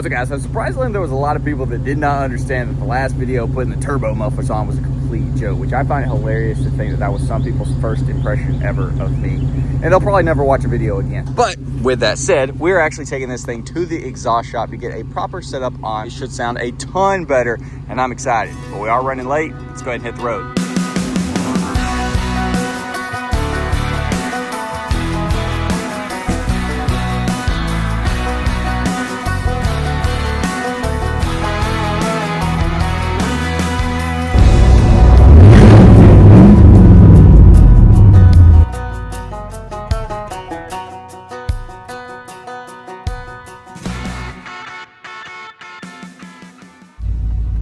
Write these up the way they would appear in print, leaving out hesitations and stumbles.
What's up, guys? So surprisingly, there was a lot of people that did not understand that the last video putting the turbo mufflers on was a complete joke, which I find it hilarious to think that that was some people's first impression ever of me. And they'll probably never watch a video again. But with that said, we're actually taking this thing to the exhaust shop to get a proper setup on. It should sound a ton better, and I'm excited. But we are running late. Let's go ahead and hit the road.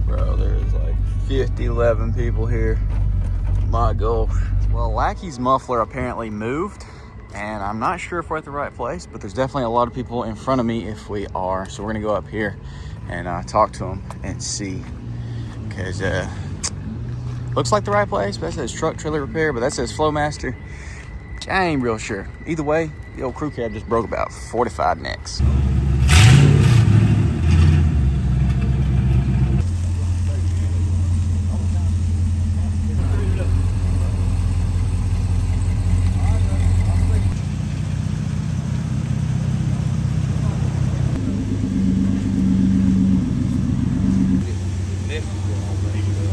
Bro, there's like 11 people here. My gosh. Well, Lackey's muffler apparently moved, and I'm not sure if we're at the right place, but there's definitely a lot of people in front of me if we are. So we're gonna go up here and talk to them and see, because looks like the right place. That says truck trailer repair, but that says Flowmaster. I ain't real sure. Either way, the old crew cab just broke about 45 necks.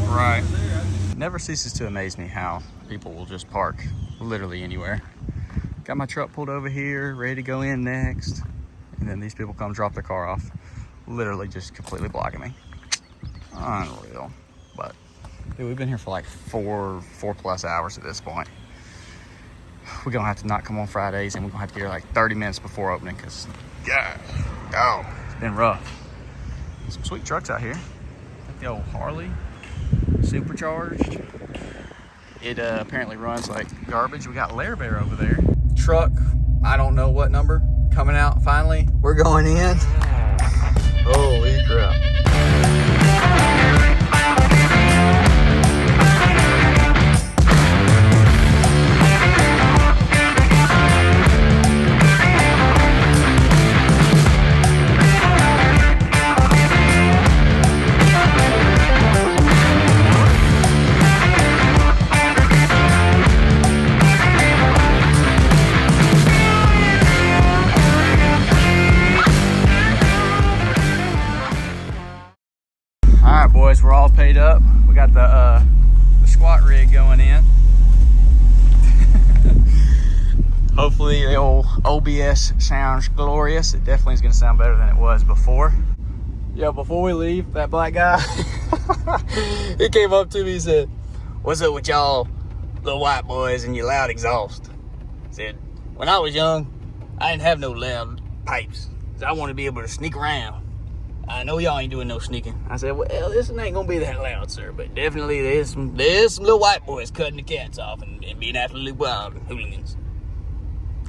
Right. Never ceases to amaze me how people will just park literally anywhere. Got my truck pulled over here, ready to go in next, and then these people come drop their car off, literally just completely blocking me. Unreal. But dude, we've been here for like four plus hours at this point. We're gonna have to not come on Fridays, and we're gonna have to be here like 30 minutes before opening, because yeah, oh, it's been rough. Some sweet trucks out here. Like the old Harley. Supercharged. It apparently runs like garbage. We got Lair Bear over there. Truck, I don't know what number, coming out finally. We're going in. Holy crap. Alright boys, we're all paid up. We got the squat rig going in. Hopefully the old OBS sounds glorious. It definitely is going to sound better than it was before. Yeah, before we leave, that black guy, he came up to me and said, "What's up with y'all little white boys and your loud exhaust?" I said, "When I was young, I didn't have no loud pipes. I want to be able to sneak around. I know y'all ain't doing no sneaking." I said, "Well, this ain't gonna be that loud, sir, but definitely there's some little white boys cutting the cats off and being absolutely wild and hooligans.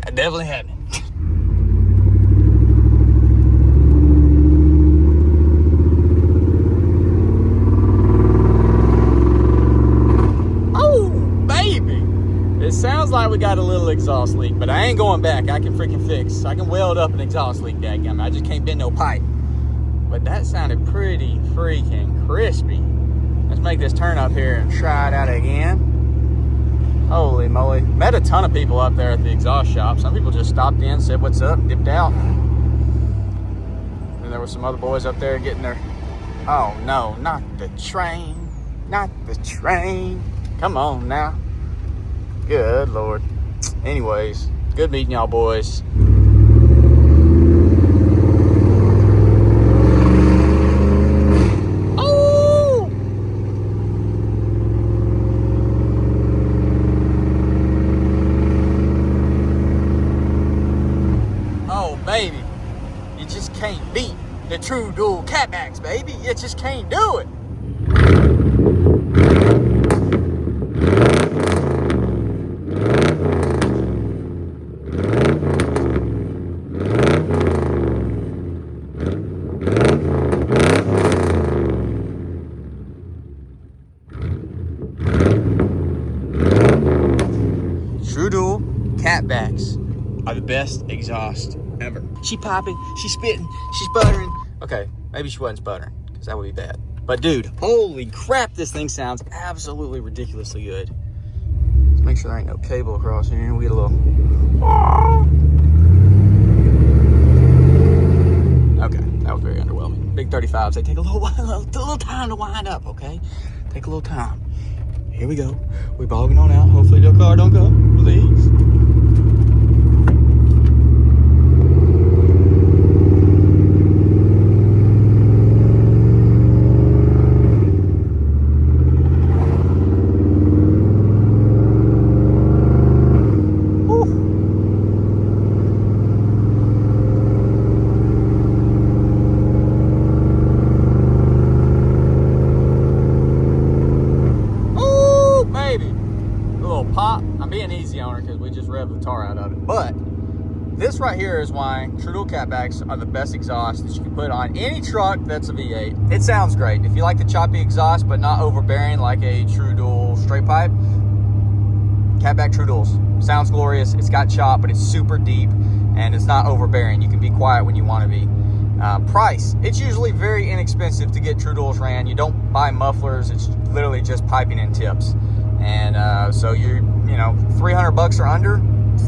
That definitely happening." Oh, baby! It sounds like we got a little exhaust leak, but I ain't going back. I can freaking fix. I can weld up an exhaust leak, dadgummit. I just can't bend no pipe. But that sounded pretty freaking crispy. Let's make this turn up here and try it out again. Holy moly. Met a ton of people up there at the exhaust shop. Some people just stopped in, said what's up, dipped out. And there were some other boys up there getting their... Oh no, not the train. Not the train. Come on now. Good Lord. Anyways, good meeting y'all boys. Baby, you just can't beat the true dual catbacks, baby. You just can't do it. True dual catbacks are the best exhaust ever. She popping, she spitting, she's buttering. Okay, maybe she wasn't sputtering, because that would be bad. But dude, holy crap, this thing sounds absolutely ridiculously good. Let's make sure there ain't no cable across here. We get a little... Okay, that was very underwhelming. Big 35s, they take a little time to wind up, okay? Take a little time. Here we go. We're bogging on out. Hopefully the car don't go, please. But this right here is why True Dual catbacks are the best exhaust that you can put on any truck that's a V8. It sounds great. If you like the choppy exhaust but not overbearing like a True Dual straight pipe, catback True Duals. Sounds glorious. It's got chop, but it's super deep and it's not overbearing. You can be quiet when you want to be. Price, it's usually very inexpensive to get True Duals ran. You don't buy mufflers. It's literally just piping and tips. And so you're, you know, 300 bucks or under,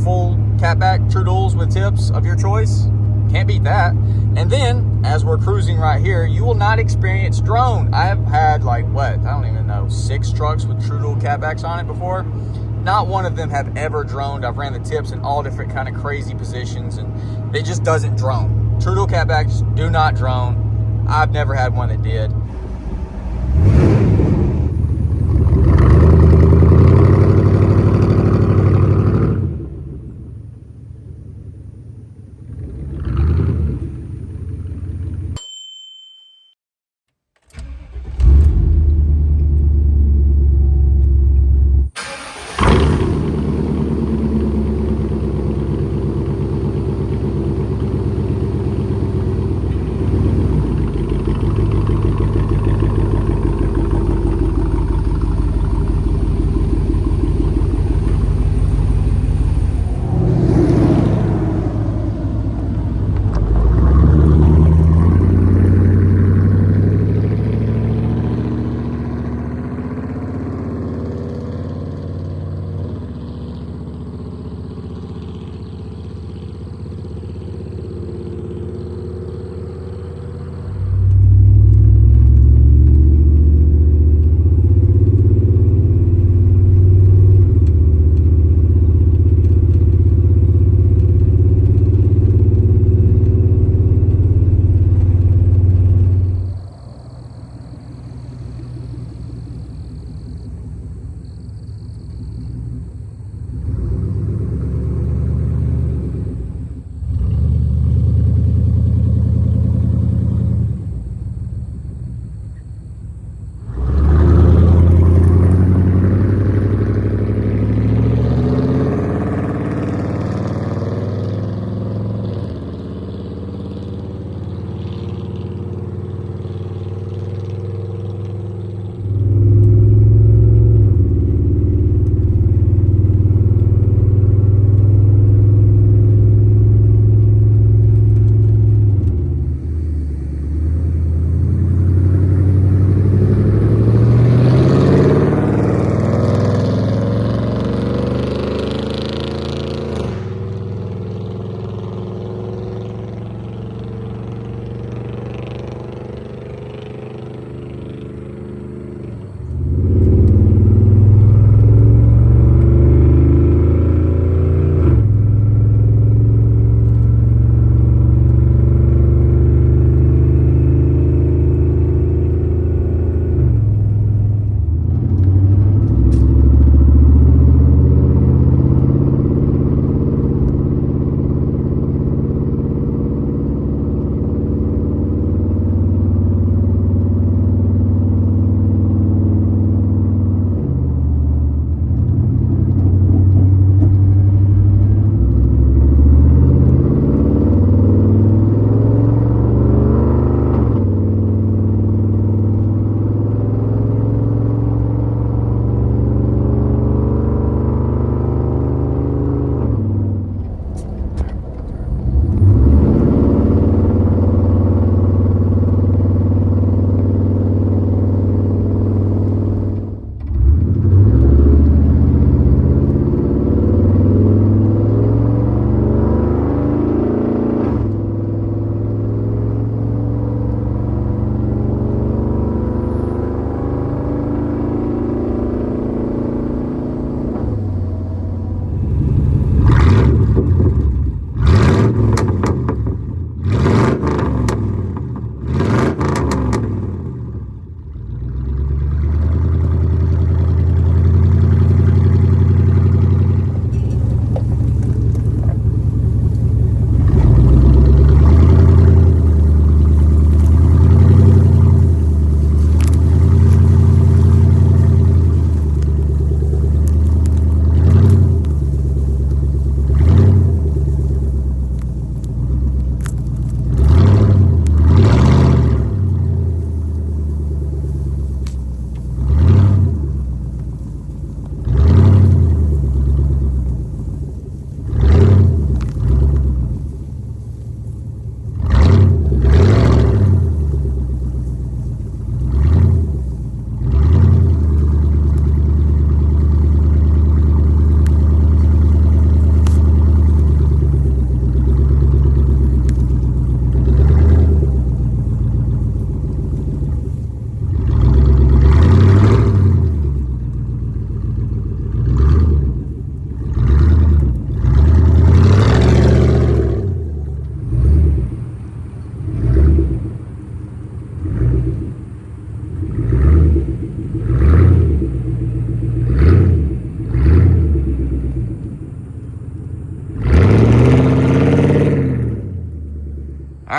full catback True Duals with tips of your choice. Can't beat that. And then as we're cruising right here, you will not experience drone. I have had like what, I don't even know, 6 trucks with True Dual catbacks on it before. Not one of them have ever droned. I've ran the tips in all different kind of crazy positions and it just doesn't drone. True Dual catbacks do not drone. I've never had one that did.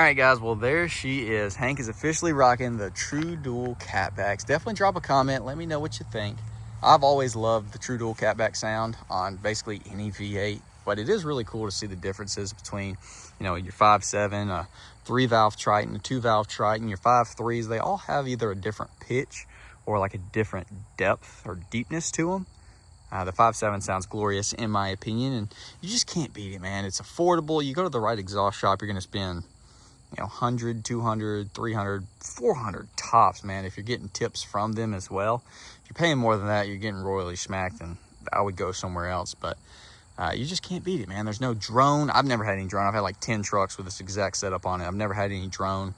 right, guys, well, there she is. Hank is officially rocking the True Dual catbacks. Definitely drop a comment. Let me know what you think. I've always loved the True Dual catback sound on basically any V8, but it is really cool to see the differences between, you know, your 5.7, a 3-valve Triton, a 2-valve Triton, your 5.3s. They all have either a different pitch or like a different depth or deepness to them. The 5.7 sounds glorious in my opinion, and you just can't beat it, man. It's affordable. You go to the right exhaust shop, you're going to spend, you know, 100, 200, 300, 400 tops, man, if you're getting tips from them as well. If you're paying more than that, you're getting royally smacked, and I would go somewhere else. But you just can't beat it, man. There's no drone. I've never had any drone. I've had like 10 trucks with this exact setup on it. I've never had any drone.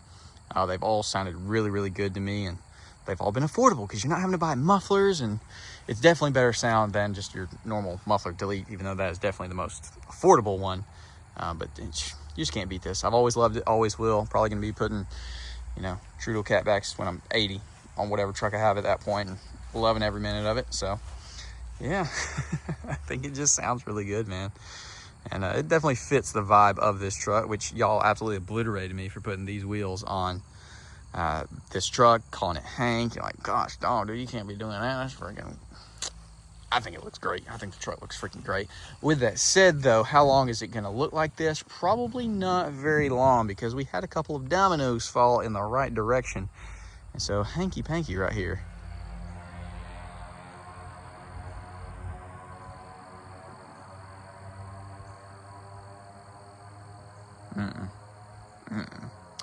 They've all sounded really, really good to me, and they've all been affordable because you're not having to buy mufflers, and it's definitely better sound than just your normal muffler delete, even though that is definitely the most affordable one. But you just can't beat this. I've always loved it, always will. Probably going to be putting, you know, True Dual catbacks when I'm 80 on whatever truck I have at that point, and loving every minute of it. So, yeah, I think it just sounds really good, man. And it definitely fits the vibe of this truck, which y'all absolutely obliterated me for putting these wheels on this truck, calling it Hank. You're like, gosh, dog, dude, you can't be doing that. That's freaking... I think it looks great. I think the truck looks freaking great. With that said, though, how long is it going to look like this? Probably not very long, because we had a couple of dominoes fall in the right direction. And so, hanky-panky right here.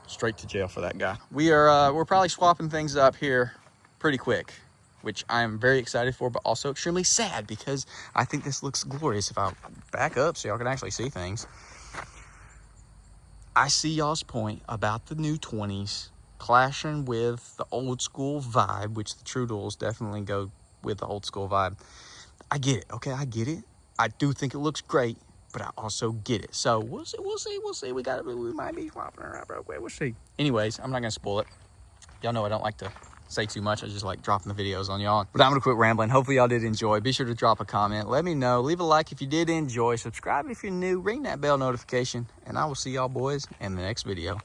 Straight to jail for that guy. We're probably swapping things up here pretty quick, which I'm very excited for, but also extremely sad, because I think this looks glorious. If I back up so y'all can actually see things, I see y'all's point about the new 20s clashing with the old school vibe, which the True Duals definitely go with the old school vibe. I get it, okay, I get it. I do think it looks great, but I also get it. So we'll see. We might be swapping around real quick. We'll see. Anyways, I'm not gonna spoil it. Y'all know I don't like to say too much. I just like dropping the videos on y'all. But I'm gonna quit rambling. Hopefully y'all did enjoy. Be sure to drop a comment. Let me know. Leave a like if you did enjoy. Subscribe if you're new. Ring that bell notification. And I will see y'all boys in the next video.